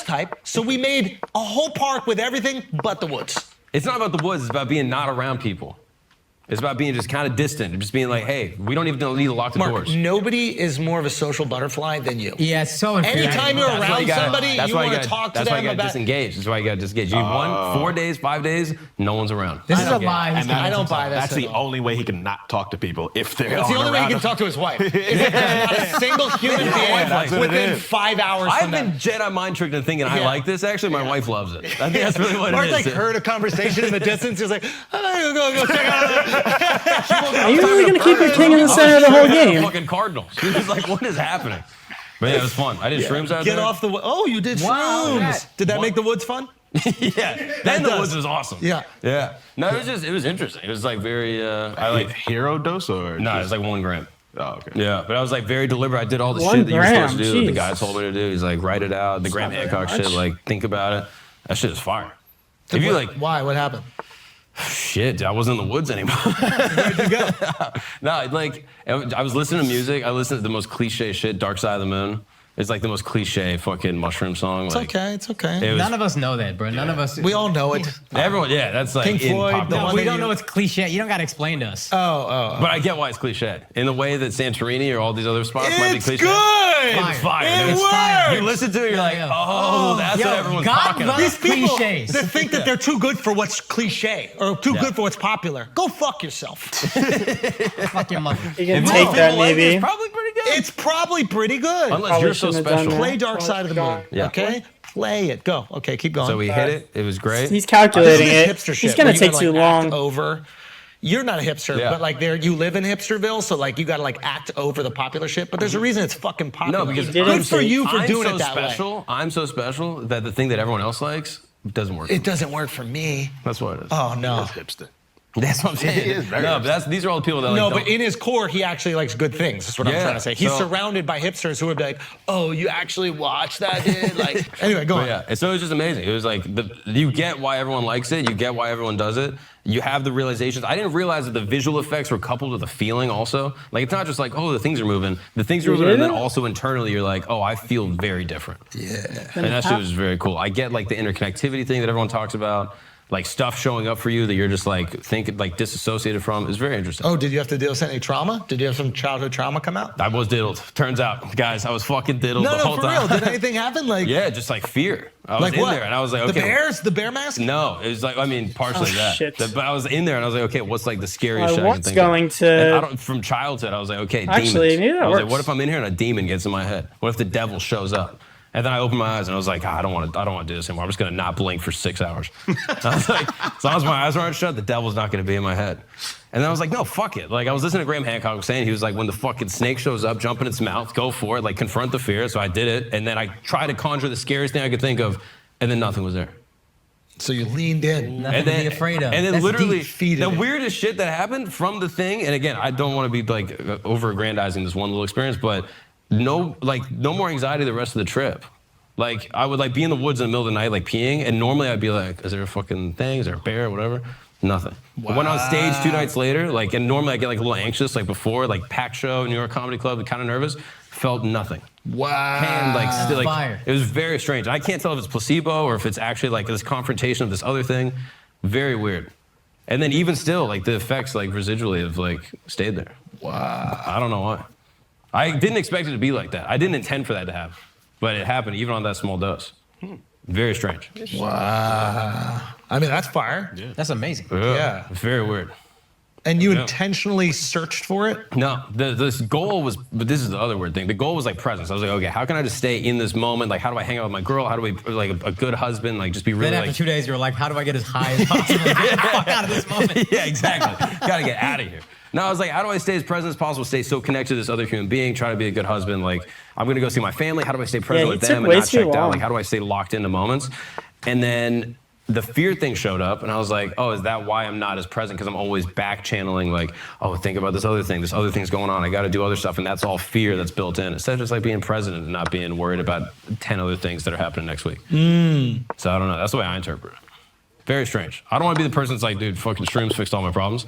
type, so we made a whole park with everything but the woods. It's not about the woods. It's about being not around people. It's about being just kind of distant and just being like, hey, we don't even need to lock the doors. Nobody is more of a social butterfly than you. Yeah, it's so infuriating. Anytime you're around somebody, you want to talk to them about... That's why you got to disengage. That's why you got to disengage. You 4 days, 5 days, no one's around. This is a lie. And I don't buy this. That's the only way he can not talk to people if they're It's the only way he can talk to his wife. If there's not a single human being within 5 hours I've from them. been Jedi mind tricked into thinking I like this. Actually, my wife loves it. I think that's really what Mark it is. like heard a conversation in the distance. He was like, I'm gonna go check out. Are you really going to keep your king in the center of the whole game? Fucking Cardinals. She was like, what is happening? But yeah, it was fun. I did shrooms out there. Get off the... Oh, you did shrooms. Did that make the woods fun? Yeah. Then the woods was awesome. Yeah. Yeah. No, it was interesting. It was like very... I like hero dose or... No, it was like 1 gram. Oh, okay. Yeah, but I was like very deliberate. I did all the 1 shit that you're supposed to gram, do. The jeez. guy told me to do. He's like, write it out. The Graham Hancock shit, like, think about it. That shit is fire. If you like... Why? What happened? Shit, I wasn't in the woods anymore. Where'd you go? No, like, I was listening to music. I listened to the most cliche shit, Dark Side of the Moon. It's like the most cliche fucking mushroom song. It's like, okay, it's okay. None of us know that, bro. None of us. We all know it. Everyone, yeah, that's like Pink in Floyd, pop the culture. one We that don't know it's cliche. You don't got to explain to us. Oh. But I get why it's cliche. In the way that Santorini or all these other spots might be It's cliche. good! It's fire. It dude. works! You listen to it, you're like, oh, that's what everyone's talking about. These people cliches. that think that they're too good for what's cliche or too good for what's popular. Go fuck yourself. Fuck your mother. You can take that, maybe. It's probably pretty good. It's probably pretty good. Unless Probably you're so shouldn't have done special. that. Play Dark Side of the Moon. Yeah. Okay? Play it. Go. Okay, keep going. So we hit it. It was great. He's calculating This it. is hipster shit. He's going where to you take gotta, too like, act long. over. You're not a hipster, Yeah. but like you live in Hipsterville, so like you gotta like act over the popular shit. But there's a reason it's fucking popular. No, because good for you for I'm doing so it that special. way. I'm so special that the thing that everyone else likes doesn't work. It doesn't work for me. That's what it is. Oh no. hipster. That's what I'm saying. He is very No, but these are all the people that like No, don't- but in his core, he actually likes good things. That's what I'm Yeah, trying to say. He's so- surrounded by hipsters who would be like, "Oh, you actually watched that, dude?" Like, anyway, go on. Yeah, and so it was just amazing. It was like you get why everyone likes it. You get why everyone does it. You have the realizations. I didn't realize that the visual effects were coupled with the feeling also. Like it's not just like, oh, the things are moving. The things are moving, and then also internally you're like, oh, I feel very different. Yeah. And that shit was very cool. I get like the interconnectivity thing that everyone talks about. Like stuff showing up for you that you're just like disassociated from is very interesting. Oh, did you have to deal with any trauma? Did you have some childhood trauma come out? I was diddled. Turns out, guys, I was fucking diddled the whole for time. real. Did anything happen? Like, Yeah, just like fear. I was like in what? there and I was like, okay. The bears? The bear mask? No, it was like, I mean, partially that. Shit. But I was in there and I was like, okay, what's like the scariest shit I can What's think going of? And to... from childhood, I was like, okay, Actually, demons. maybe that I was like, works. what if I'm in here and a demon gets in my head? What if the devil shows up? And then I opened my eyes and I was like, I don't want to do this anymore. I'm just gonna not blink for 6 hours. I was like, as long as my eyes aren't shut, the devil's not gonna be in my head. And then I was like, no, fuck it. Like I was listening to Graham Hancock was saying, he was like, when the fucking snake shows up, jump in its mouth, go for it, like confront the fear. So I did it, and then I tried to conjure the scariest thing I could think of, and then nothing was there. So you leaned in. Nothing to be afraid of. And then That's literally, deep. the weirdest shit that happened from the thing, and again, I don't want to be like over-aggrandizing this one little experience, but no more anxiety the rest of the trip. Like, I would like be in the woods in the middle of the night, like peeing, and normally I'd be like, is there a fucking thing? Is there a bear, whatever? Nothing. Wow. I went on stage 2 nights later, like, and normally I get like a little anxious, like before, like packed show, New York Comedy Club, kind of nervous, felt nothing. Wow. And like, still, like, fire. it was very strange. I can't tell if it's placebo or if it's actually like this confrontation of this other thing. Very weird. And then even still, like the effects, like residually, have like stayed there. Wow. I don't know why. I didn't expect it to be like that. I didn't intend for that to happen, but it happened even on that small dose. Very strange. Wow. I mean, that's fire. Yeah. That's amazing. Yeah. Very weird. And you intentionally searched for it? No, this goal was, but this is the other weird thing. The goal was like presence. I was like, okay, how can I just stay in this moment? Like, how do I hang out with my girl? How do we, like, a good husband? Like, just be really Then after like. 2 days, you were like, how do I get as high as possible? Get the fuck out of this moment. Yeah, exactly. Gotta get out of here. No, I was like, how do I stay as present as possible, stay so connected to this other human being, try to be a good husband? Like, I'm gonna go see my family. How do I stay present with them and not checked out? Like, how do I stay locked into moments? And then the fear thing showed up, and I was like, oh, is that why I'm not as present? Because I'm always back channeling, like, oh, think about this other thing's going on. I gotta do other stuff, and that's all fear that's built in. Instead of just like being present and not being worried about 10 other things that are happening next week. So I don't know, that's the way I interpret it. Very strange. I don't wanna be the person that's like, dude, fucking shrooms fixed all my problems.